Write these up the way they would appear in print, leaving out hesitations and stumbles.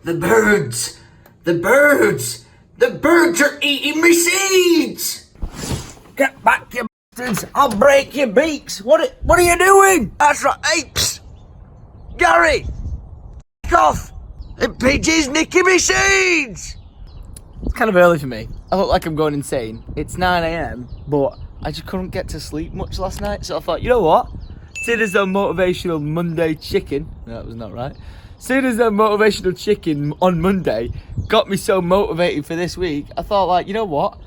The birds! The birds! The birds are eating my seeds! Get back, you bastards! I'll break your beaks! What are you doing? That's right, apes! Gary! Back off! The pigeons nicking my seeds! It's kind of early for me. I look like I'm going insane. It's 9 AM, but I just couldn't get to sleep much last night, so I thought, you know what? Seeing as though motivational Monday chicken, no, that was not right. Seeing as though motivational chicken on Monday got me so motivated for this week, I thought, like, you know what?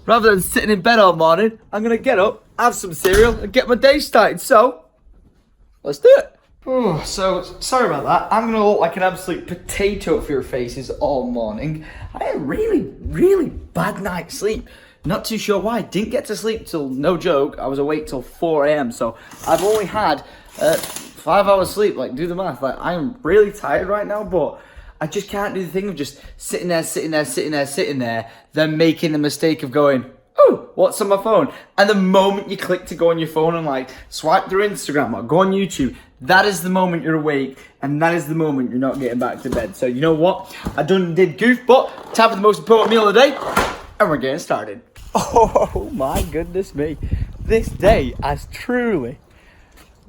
Rather than sitting in bed all morning, I'm gonna get up, have some cereal, and get my day started. So, let's do it. Oh, so sorry about that. I'm gonna look like an absolute potato for your faces all morning. I had a really bad night's sleep. Not too sure why. Didn't get to sleep till, no joke, I was awake till 4 AM. So I've only had 5 hours sleep. Like, do the math. Like, I am really tired right now, but I just can't do the thing of just sitting there, then making the mistake of going, oh, what's on my phone? And the moment you click to go on your phone and like swipe through Instagram or go on YouTube, that is the moment you're awake, and that is the moment you're not getting back to bed. So you know what? I did goof, but time for the most important meal of the day, and we're getting started. Oh my goodness me. This day has truly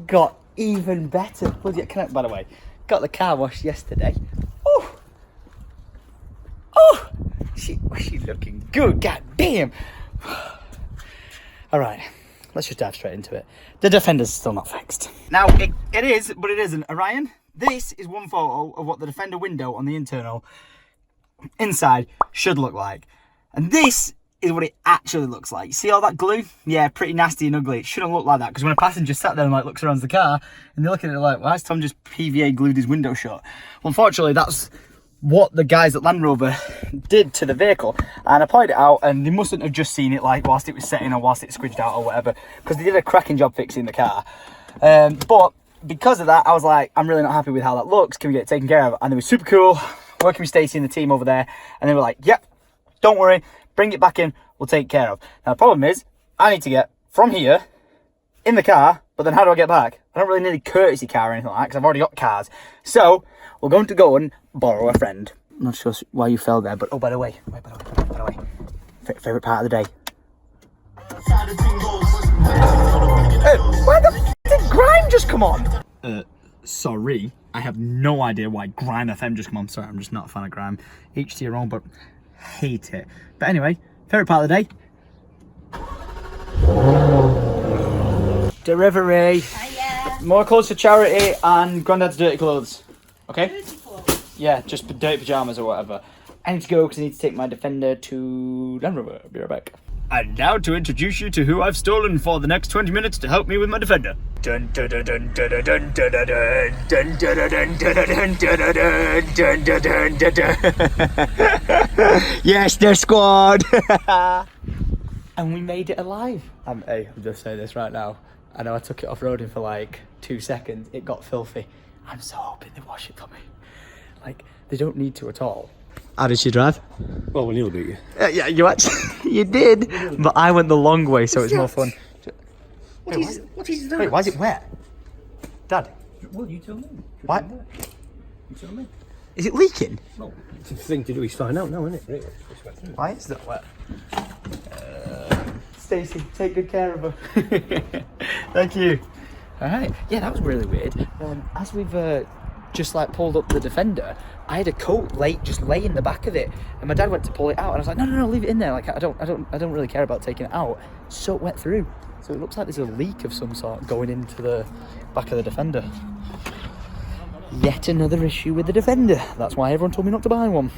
got even better. By the way, got the car washed yesterday. She's looking good, god damn. All right, let's just dive straight into it. The Defender's still not fixed. Now, it is, but it isn't. Orion, this is one photo of what the Defender window on the internal inside should look like. And this is what it actually looks like. You see all that glue? Yeah, pretty nasty and ugly. It shouldn't look like that, because when a passenger sat there and like looks around the car, and they're looking at it like, why has Tom just PVA glued his window shut? Well, unfortunately, that's what the guys at Land Rover did to the vehicle, and I pointed it out, and they mustn't have just seen it like whilst it was setting or whilst it squidged out or whatever, because they did a cracking job fixing the car. But because of that, I was like, I'm really not happy with how that looks. Can we get it taken care of? And they were super cool, working with Stacey and the team over there, and they were like, yep, don't worry, bring it back in, we'll take care of. Now the problem is, I need to get from here in the car, but then how do I get back? I don't really need a courtesy car or anything like that, because I've already got cars. So we're going to go and borrow a friend. I'm not sure why you fell there, but oh, by the way, favourite part of the day. Where the f did Grime just come on? Sorry, I have no idea why Grime FM just come on. Sorry, I'm just not a fan of Grime. Each to your own, but hate it. But anyway, favourite part of the day. Delivery. More clothes for charity and Grandad's dirty clothes. Okay? Yeah, just dirty pyjamas or whatever. I need to go because I need to take my Defender to Land Rover. I'll be right back. And now to introduce you to who I've stolen for the next 20 minutes to help me with my Defender. Dun dun dun dun dun dun dun dun dun dun dun dun dun dun dun dun. Yes, the squad. And we made it alive. Hey, I'm just saying this right now. I know I took it off-roading for like 2 seconds. It got filthy. I'm so hoping they wash it for me. Like, they don't need to at all. How did she drive? Well, we nearly beat you. Yeah, you actually, you did. But I went the long way, so it's more fun. What is that? Wait, why is it wet? Dad? Well, you tell me. What? You tell me. Is it leaking? Well, it's a thing to do is find out now, isn't it? Really? Why is that wet? Stacey, take good care of her. Thank you. Alright, yeah, that was really weird. As we've just like pulled up the Defender, I had a coat just lay in the back of it, and my dad went to pull it out, and I was like, no, leave it in there. Like, I don't really care about taking it out. It's so wet through, so it looks like there's a leak of some sort going into the back of the Defender. Yet another issue with the Defender. That's why everyone told me not to buy one.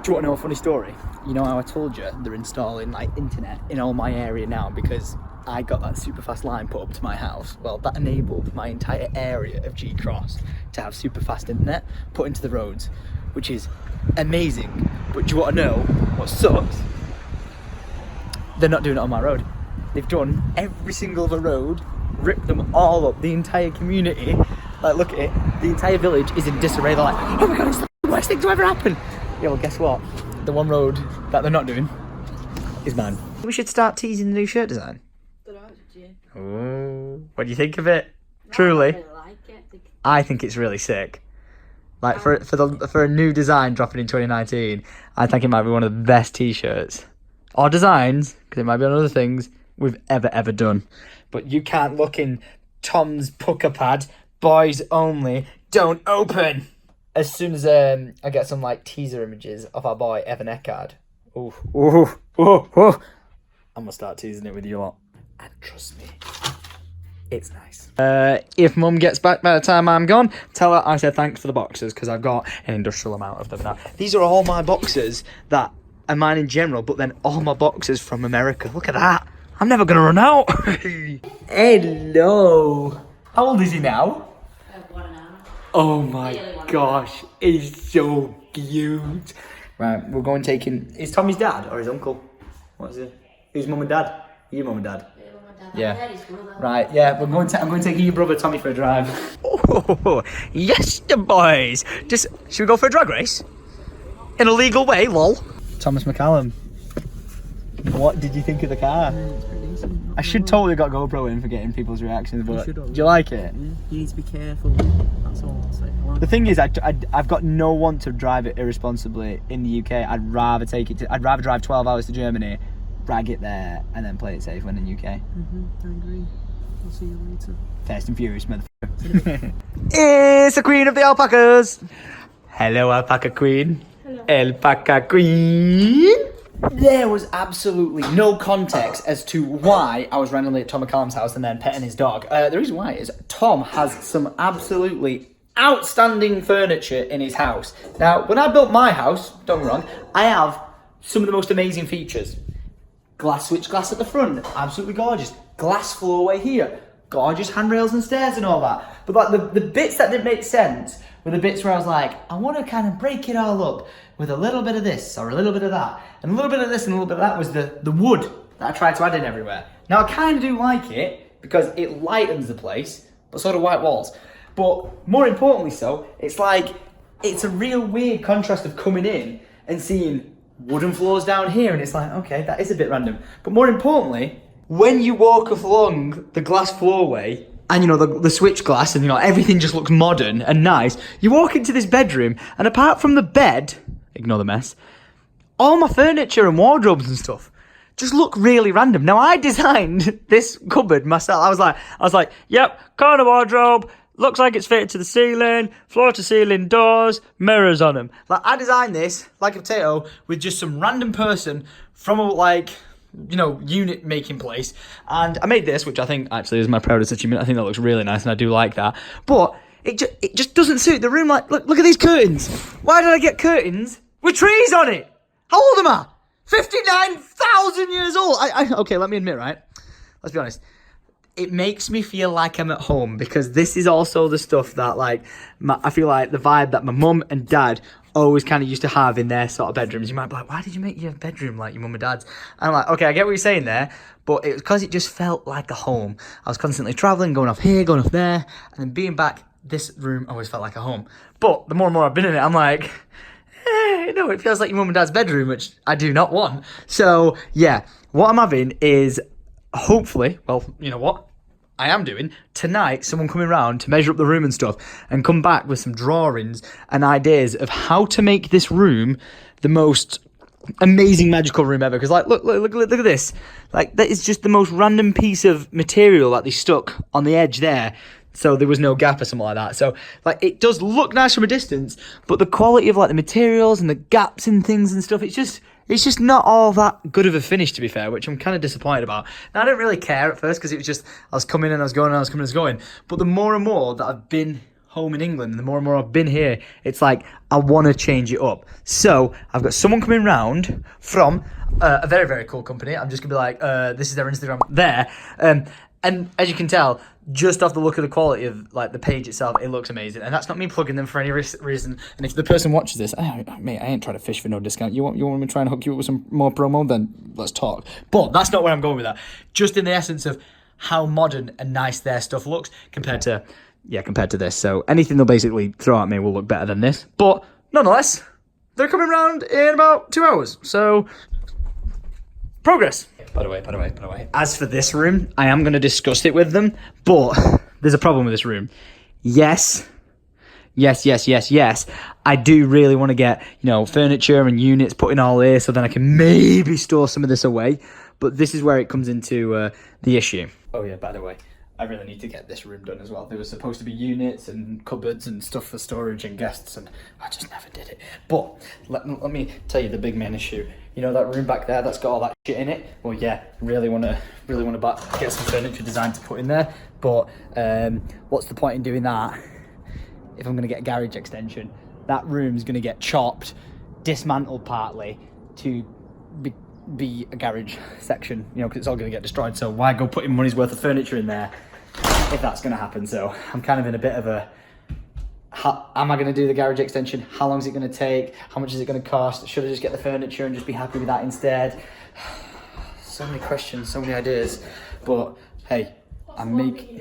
Do you want to know a funny story? You know how I told you they're installing like internet in all my area now because I got that super fast line put up to my house? Well, that enabled my entire area of G Cross to have super fast internet put into the roads, which is amazing. But do you want to know what sucks? They're not doing it on my road. They've done every single other road, ripped them all up, the entire community. Like, look at it, the entire village is in disarray. They're like, oh my god, it's the worst thing to ever happen. Yeah, well, guess what? The one road that they're not doing is mine. We should start teasing the new shirt design. Ooh, what do you think of it? Truly, I really like it. I think it's really sick. Like for a new design dropping in 2019, I think it might be one of the best t-shirts or designs, because it might be on other things we've ever done. But you can't look in Tom's pucker pad. Boys only. Don't open. As soon as I get some like teaser images of our boy Evan Eckhard, I'm gonna start teasing it with you lot. And trust me, it's nice. If Mum gets back by the time I'm gone, tell her I said thanks for the boxes, because I've got an industrial amount of them now. These are all my boxes that are mine in general, but then all my boxes from America. Look at that. I'm never gonna run out. Hello. How old is he now? 1.5. Oh my gosh, he's so cute. Right, we're going taking. Is Tommy's dad or his uncle? What is it? Who's mum and dad? Your mum and dad. Yeah. Right, yeah, I'm going to take your brother Tommy for a drive. Oh, yes, the boys. Should we go for a drag race? In a legal way, lol. Thomas McCallum, what did you think of the car? It's pretty decent. I should totally got GoPro in for getting people's reactions, but should do have. you like it? Yeah, you need to be careful. That's all I'll say. The thing is, I've got no want to drive it irresponsibly in the UK. I'd rather drive 12 hours to Germany, brag it there, and then play it safe when in the UK. I agree. I'll see you later. Fast and Furious, motherfucker. It's the Queen of the Alpacas. Hello, Alpaca Queen. Hello. Alpaca Queen. There was absolutely no context as to why I was randomly at Tom McCallum's house and then petting his dog. The reason why is Tom has some absolutely outstanding furniture in his house. Now, when I built my house, don't get me wrong, I have some of the most amazing features. Glass switch glass at the front, absolutely gorgeous. Glass floorway here, gorgeous handrails and stairs and all that. But like the bits that didn't make sense were the bits where I was like, I want to kind of break it all up with a little bit of this or a little bit of that. And a little bit of this and a little bit of that was the wood that I tried to add in everywhere. Now I kind of do like it because it lightens the place, but so do white walls. But more importantly so, it's like, it's a real weird contrast of coming in and seeing wooden floors down here, and it's like, okay, that is a bit random. But more importantly, when you walk along the glass floorway, and you know, the switch glass, and you know, everything just looks modern and nice, you walk into this bedroom, and apart from the bed, ignore the mess, all my furniture and wardrobes and stuff just look really random. Now, I designed this cupboard myself. I was like, yep, corner wardrobe, looks like it's fitted to the ceiling, floor to ceiling doors, mirrors on them. Like, I designed this like a potato with just some random person from a, like, you know, unit making place. And I made this, which I think actually is my proudest achievement. I think that looks really nice and I do like that. But it just doesn't suit the room. Like, look at these curtains. Why did I get curtains with trees on it? How old am I? 59,000 years old. Okay, let me admit, right? Let's be honest. It makes me feel like I'm at home, because this is also the stuff that, like, I feel like the vibe that my mum and dad always kind of used to have in their sort of bedrooms. You might be like, why did you make your bedroom like your mum and dad's? And I'm like, okay, I get what you're saying there, but it was because it just felt like a home. I was constantly traveling, going off here, going off there, and then being back, this room always felt like a home. But the more and more I've been in it, I'm like, no, it feels like your mum and dad's bedroom, which I do not want. So yeah, what I'm having is, hopefully, well, you know what I am doing tonight, someone coming around to measure up the room and stuff and come back with some drawings and ideas of how to make this room the most amazing magical room ever. Because, like, look at this. Like, that is just the most random piece of material that they stuck on the edge there, so there was no gap or something like that. So, like, it does look nice from a distance, but the quality of, like, the materials and the gaps and things and stuff, it's just not all that good of a finish, to be fair, which I'm kind of disappointed about. Now, I didn't really care at first, because it was just, I was coming and I was going and I was coming and I was going. But the more and more that I've been home in England, the more and more I've been here, it's like, I want to change it up. So, I've got someone coming round from a very, very cool company. I'm just going to be like, this is their Instagram there. And as you can tell, just off the look of the quality of, like, the page itself, it looks amazing. And that's not me plugging them for any reason. And if the person watches this, mate, I ain't trying to fish for no discount. You want me to try and hook you up with some more promo? Then let's talk. But that's not where I'm going with that. Just in the essence of how modern and nice their stuff looks compared to this. So anything they'll basically throw at me will look better than this. But nonetheless, they're coming round in about 2 hours. So progress. By the way. As for this room, I am going to discuss it with them, but there's a problem with this room. Yes, yes, yes, yes, yes, I do really want to get, you know, furniture and units put in all here so then I can maybe store some of this away. But this is where it comes into the issue. Oh yeah, by the way, I really need to get this room done as well. There was supposed to be units and cupboards and stuff for storage and guests, and I just never did it. But let me tell you the big main issue. You know that room back there that's got all that shit in it? Well, yeah, really wanna get some furniture design to put in there. But what's the point in doing that if I'm gonna get a garage extension? That room's gonna get chopped, dismantled partly to be a garage section, you know, because it's all gonna get destroyed. So why go putting money's worth of furniture in there if that's gonna happen? So I'm kind of in a bit of a, am I gonna do the garage extension? How long is it gonna take? How much is it gonna cost? Should I just get the furniture and just be happy with that instead? So many questions, so many ideas. But hey, I'm making.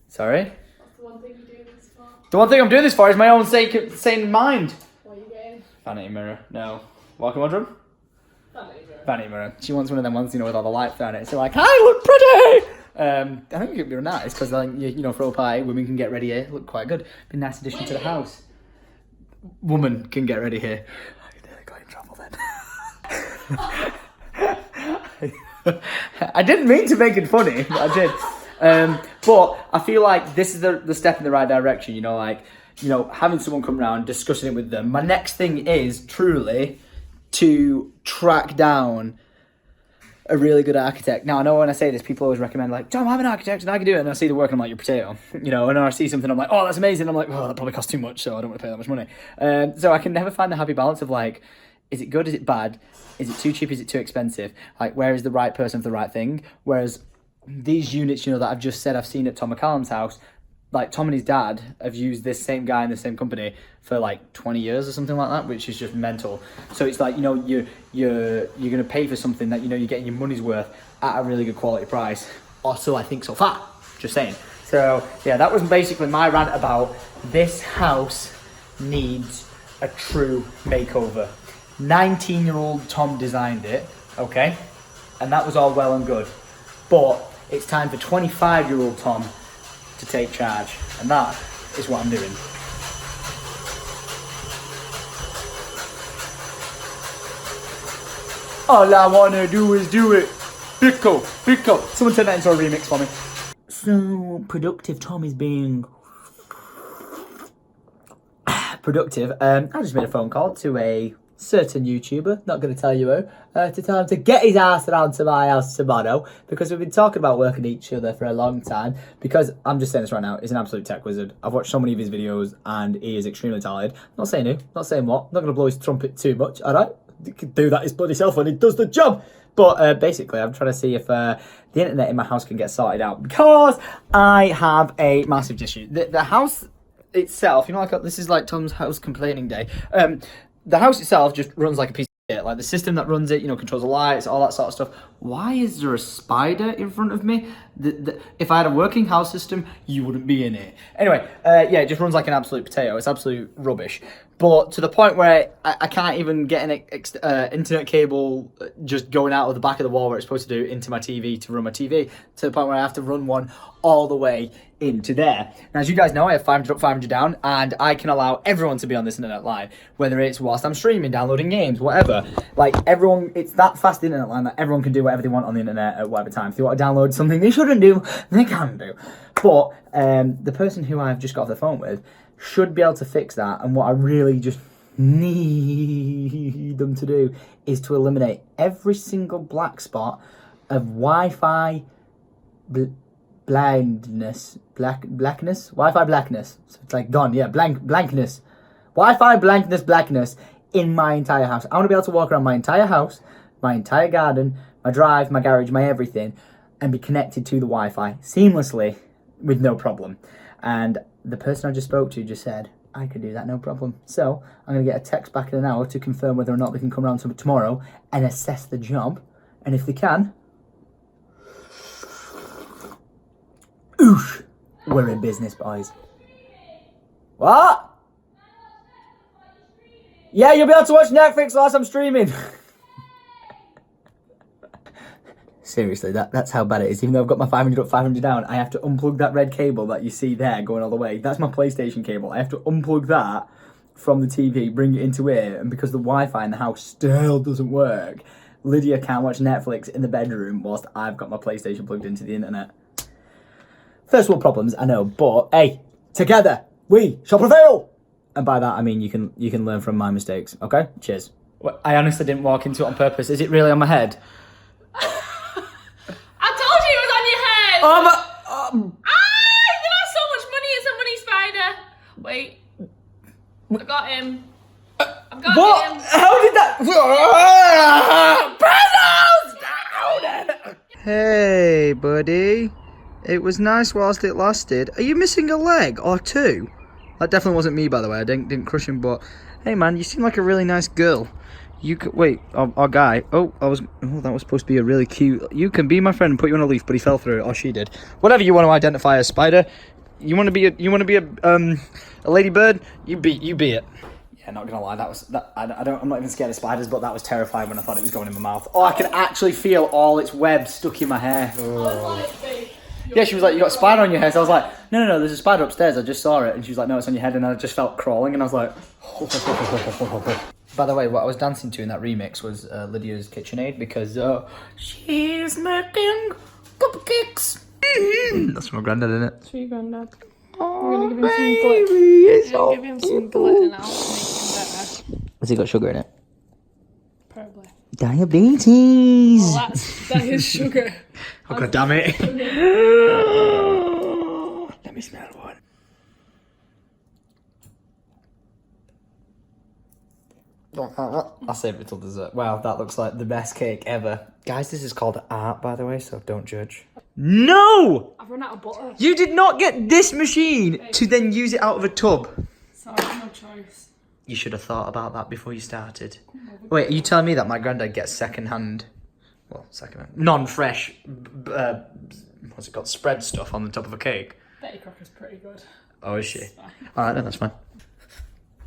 Sorry? What's the one thing you do this for? The one thing I'm doing this for is my own sane mind. What are you getting? Vanity mirror. No. Welcome wardrobe? Vanity mirror. Vanity mirror. She wants one of them ones, you know, with all the lights on it. So like, I look pretty! I think it could be nice, because like, you know, for a pie, women can get ready here. Look quite good. Be a nice addition to the house. Woman can get ready here. I nearly got in trouble then. I didn't mean to make it funny, but I did. But I feel like this is the step in the right direction, you know, like, you know, having someone come around, discussing it with them. My next thing is truly to track down a really good architect. Now, I know when I say this, people always recommend, like, Tom, I'm an architect and I can do it. And I see the work and I'm like, you're a potato. You know, and I see something, I'm like, oh, that's amazing. I'm like, oh, that probably costs too much, so I don't want to pay that much money. So I can never find the happy balance of, like, is it good? Is it bad? Is it too cheap? Is it too expensive? Like, where is the right person for the right thing? Whereas these units, you know, that I've just said I've seen at Tom McCallum's house, like Tom and his dad have used this same guy in the same company for like 20 years or something like that, which is just mental. So it's like, you know, you're gonna pay for something that, you know, you're getting your money's worth at a really good quality price. Or so I think so far, just saying. So yeah, that was basically my rant about this house needs a true makeover. 19-year-old Tom designed it, okay? And that was all well and good. But it's time for 25-year-old Tom to take charge, and that is what I'm doing. All I wanna do is do it. Pico. Someone turn that into a remix for me. So productive Tom is being productive. I just made a phone call to a certain YouTuber, not going to tell you who, to tell him to get his ass around to my house tomorrow, because we've been talking about working each other for a long time, because I'm just saying this right now, he's an absolute tech wizard. I've watched so many of his videos and he is extremely talented. Not saying who, not saying what, not going to blow his trumpet too much, alright? He can do that his bloody self when he does the job. But basically, I'm trying to see if the internet in my house can get sorted out, because I have a massive issue. The house itself, you know, like this is like Tom's house complaining day. The house itself just runs like a piece of shit. Like the system that runs it, you know, controls the lights, all that sort of stuff. Why is there a spider in front of me? If I had a working house system, you wouldn't be in it. Anyway, yeah, it just runs like an absolute potato. It's absolute rubbish. But to the point where I can't even get an internet cable just going out of the back of the wall where it's supposed to do into my TV to run my TV, to the point where I have to run one all the way into there. Now, as you guys know, I have 500 up, 500 down, and I can allow everyone to be on this internet line, whether it's whilst I'm streaming, downloading games, whatever. Like, everyone, it's that fast internet line that everyone can do whatever they want on the internet at whatever time. If they want to download something they shouldn't do, they can do. But the person who I've just got off the phone with should be able to fix that, and what I really just need them to do is to eliminate every single black spot of Wi-Fi blackness. Wi-Fi blackness. So it's like gone, yeah, blankness. Wi-Fi blackness in my entire house. I want to be able to walk around my entire house, my entire garden, my drive, my garage, my everything, and be connected to the Wi-Fi seamlessly with no problem. And the person I just spoke to just said, I could do that, no problem. So I'm going to get a text back in an hour to confirm whether or not they can come around to tomorrow and assess the job. And if they can, oosh, we're in business, boys. What? Yeah, you'll be able to watch Netflix whilst I'm streaming. Seriously, that's how bad it is. Even though I've got my 500 up, 500 down, I have to unplug that red cable that you see there going all the way. That's my PlayStation cable. I have to unplug that from the TV, bring it into here, and because the Wi-Fi in the house still doesn't work, Lydia can't watch Netflix in the bedroom whilst I've got my PlayStation plugged into the internet. First world problems, I know, but hey, together we shall prevail! And by that I mean you can learn from my mistakes, okay? Cheers. I honestly didn't walk into it on purpose. Is it really on my head? I told you it was on your head! Oh my... You lost so much money, it's a money spider! Wait. I got him. I've got What? him. How did that... Pesos! Down! Hey, buddy. It was nice whilst it lasted. Are you missing a leg or two? That definitely wasn't me, by the way. I didn't crush him, but... Hey, man, you seem like a really nice girl. You could... Wait, our guy. Oh, that was supposed to be a really cute... You can be my friend and put you on a leaf, but he fell through it. Or she did. Whatever you want to identify as, Spider. You want to be a ladybird? You be it. Yeah, not gonna lie, I'm not even scared of spiders, but that was terrifying when I thought it was going in my mouth. Oh, I can actually feel all its web stuck in my hair. Oh. Yeah, she was like, you got a spider on your head. So I was like, no, there's a spider upstairs. I just saw it. And she was like, no, it's on your head. And I just felt crawling. And I was like, By the way, what I was dancing to in that remix was Lydia's KitchenAid because she's making cupcakes. That's from my granddad, isn't it? It's for your granddad. Oh, We're gonna give him some glitter. Give him some glitter now to make him better. Has it got sugar in it? Probably. Diabetes. Well, that is sugar. Oh, God damn it. Let me smell one. I'll save it till dessert. Wow, that looks like the best cake ever. Guys, this is called art, by the way, so don't judge. No! I've run out of butter. You did not get this machine to then use it out of a tub. Sorry, no choice. You should have thought about that before you started. Wait, are you telling me that my granddad gets second-hand, non-fresh, what's it called, spread stuff on the top of a cake? Betty Crocker's pretty good. Oh, is she? Alright then, that's fine.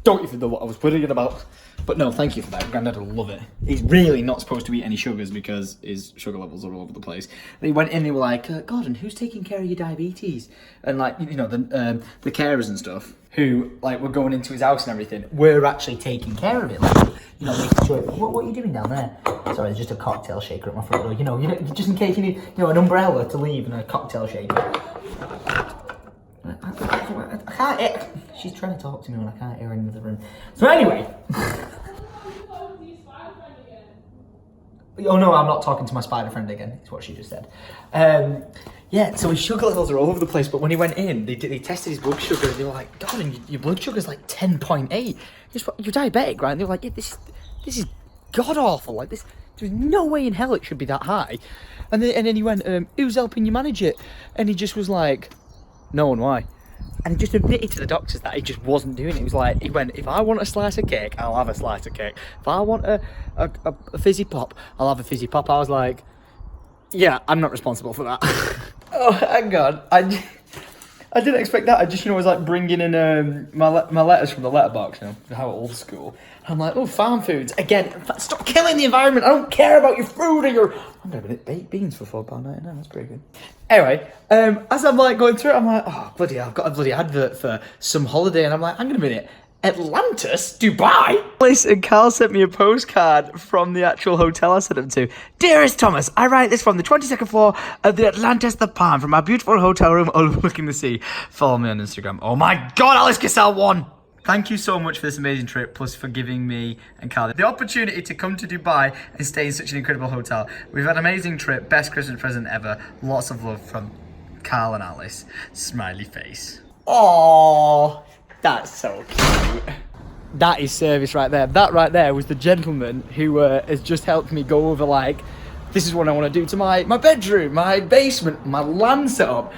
Don't even know what I was worrying about. But no, thank you for that. Granddad will love it. He's really not supposed to eat any sugars because his sugar levels are all over the place. They went in, they were like, Gordon, who's taking care of your diabetes? And like, you know, the carers and stuff who like were going into his house and everything were actually taking care of it. Like, you know, making sure, what are you doing down there? Sorry, there's just a cocktail shaker at my front door. You know, just in case you need, you know, an umbrella to leave and a cocktail shaker. I can't hear. She's trying to talk to me when I can't hear her in the room. So anyway. Oh no, I'm not talking to my spider friend again. Is what she just said. Yeah, so his sugar levels are all over the place. But when he went in, they tested his blood sugar. And they were like, God, and your blood sugar's like 10.8. You're diabetic, right? And they were like, yeah, this is god awful. Like this, there's no way in hell it should be that high. And then he went, who's helping you manage it? And he just was like, no one, why? And he just admitted to the doctors that he just wasn't doing it. He was like, he went, if I want a slice of cake, I'll have a slice of cake. If I want a fizzy pop, I'll have a fizzy pop. I was like, yeah, I'm not responsible for that. Oh, hang on. I didn't expect that. I just, was like bringing in my letters from the letterbox, how old school. And I'm like, oh, farm foods. Again, stop killing the environment. I don't care about your food or your... I'm going to baked beans for £4.99. That's pretty good. Anyway, as I'm like going through it, I'm like, oh, bloody hell, I've got a bloody advert for some holiday. And I'm like, hang on a minute. Atlantis? Dubai? Alice and Carl sent me a postcard from the actual hotel I sent them to. Dearest Thomas, I write this from the 22nd floor of the Atlantis The Palm from our beautiful hotel room overlooking the sea. Follow me on Instagram. Oh my God, Alice Cassell won! Thank you so much for this amazing trip, plus for giving me and Carl the opportunity to come to Dubai and stay in such an incredible hotel. We've had an amazing trip, best Christmas present ever. Lots of love from Carl and Alice. Smiley face. Aww, that's so cute. That is service right there. That right there was the gentleman who has just helped me go over like, this is what I want to do to my bedroom, my basement, my land setup.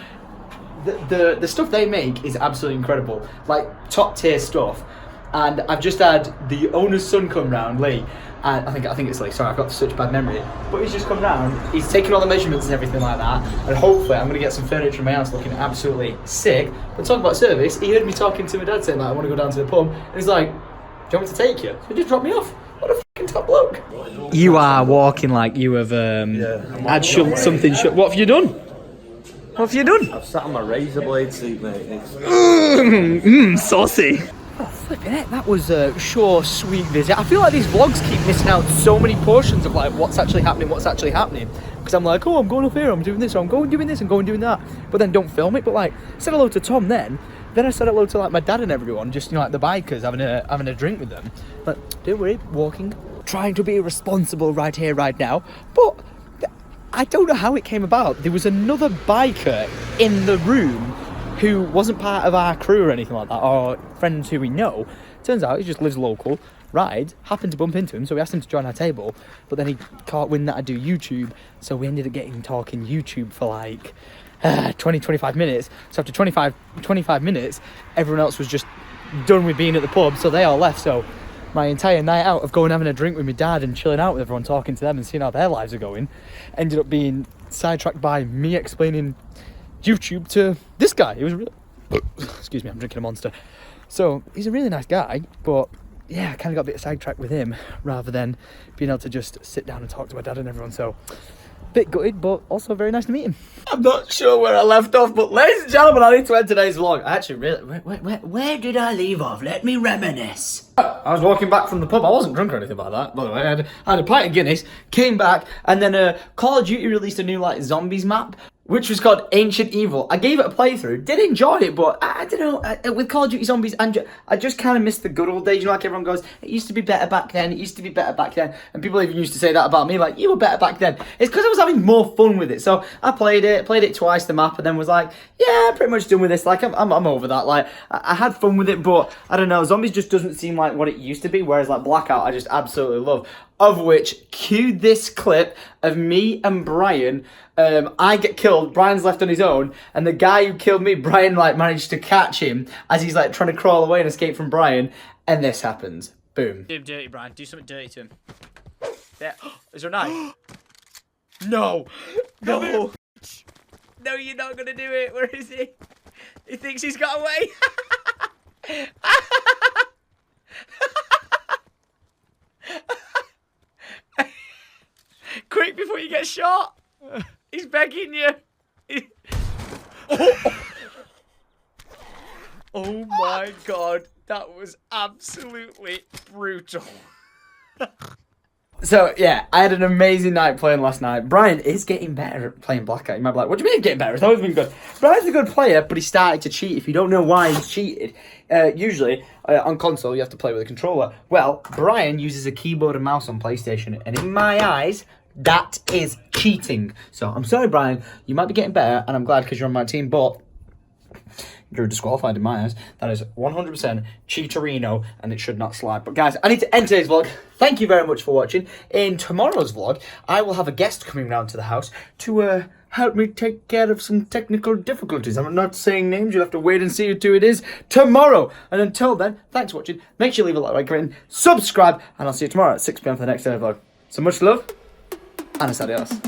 The stuff they make is absolutely incredible, like top tier stuff. And I've just had the owner's son come round, Lee, and I think it's Lee. Sorry, I've got such bad memory. But he's just come round. He's taken all the measurements and everything like that, and hopefully I'm gonna get some furniture in my house looking absolutely sick. But talking about service, he heard me talking to my dad saying like I want to go down to the pub, and he's like, "Do you want me to take you?" So he just dropped me off. What a fucking fucking top bloke. You are walking like you have had something. What have you done? What have you done? I've sat on my razor blade seat, mate. Saucy. Oh, flipping it. That was a short, sweet visit. I feel like these vlogs keep missing out so many portions of like what's actually happening. Because I'm like, oh, I'm going up here, I'm doing this, or I'm going doing this and going doing that. But then don't film it. But like, I said hello to Tom then I said hello to like my dad and everyone, just, you know, like the bikers, having a drink with them. But don't worry, walking, trying to be responsible right here, right now. But I don't know how it came about. There was another biker in the room who wasn't part of our crew or anything like that, or friends who we know. Turns out he just lives local, rides, happened to bump into him, so we asked him to join our table, but then he caught wind that I do YouTube, so we ended up getting talking YouTube for like 20-25 minutes. So after 25 minutes, everyone else was just done with being at the pub, so they all left. So my entire night out of going having a drink with my dad and chilling out with everyone, talking to them and seeing how their lives are going, ended up being sidetracked by me explaining YouTube to this guy. He was really excuse me, I'm drinking a Monster. So he's a really nice guy, but yeah, I kind of got a bit sidetracked with him rather than being able to just sit down and talk to my dad and everyone. So bit gutted, but also very nice to meet him. I'm not sure where I left off, but ladies and gentlemen, I need to end today's vlog. I actually really... Where did I leave off? Let me reminisce. I was walking back from the pub. I wasn't drunk or anything like that, by the way. I had a pint of Guinness, came back, and then Call of Duty released a new like zombies map, which was called Ancient Evil. I gave it a playthrough, did enjoy it, but I don't know, with Call of Duty Zombies, I just kind of missed the good old days. You know, like everyone goes, it used to be better back then, it used to be better back then, and people even used to say that about me, like, you were better back then. It's because I was having more fun with it. So I played it twice, the map, and then was like, yeah, I'm pretty much done with this. Like, I'm over that. Like, I had fun with it, but I don't know, Zombies just doesn't seem like what it used to be, whereas like Blackout, I just absolutely love. Of which, cue this clip of me and Brian. I get killed, Brian's left on his own, and the guy who killed me, Brian, like, managed to catch him as he's, like, trying to crawl away and escape from Brian, and this happens. Boom. Do him dirty, Brian. Do something dirty to him. There. Is there a knife? No. No. No, you're not gonna do it. Where is he? He thinks he's got away. Quick before you get shot. He's begging you. Oh my god, that was absolutely brutal. So yeah, I had an amazing night playing last night. Brian is getting better at playing Blackout. You might be like, what do you mean getting better? It's always been good. Brian's a good player, but he started to cheat. If you don't know why he's cheated, usually on console you have to play with a controller. Well, Brian uses a keyboard and mouse on PlayStation, and in my eyes, that is cheating. So I'm sorry, Brian. You might be getting better, and I'm glad because you're on my team, but you're disqualified in my eyes. That is 100% cheaterino, and it should not slide. But guys, I need to end today's vlog. Thank you very much for watching. In tomorrow's vlog, I will have a guest coming round to the house to help me take care of some technical difficulties. I'm not saying names. You'll have to wait and see who it is tomorrow. And until then, thanks for watching. Make sure you leave a like, comment, subscribe, and I'll see you tomorrow at 6 p.m. for the next day vlog. So much love. And adios.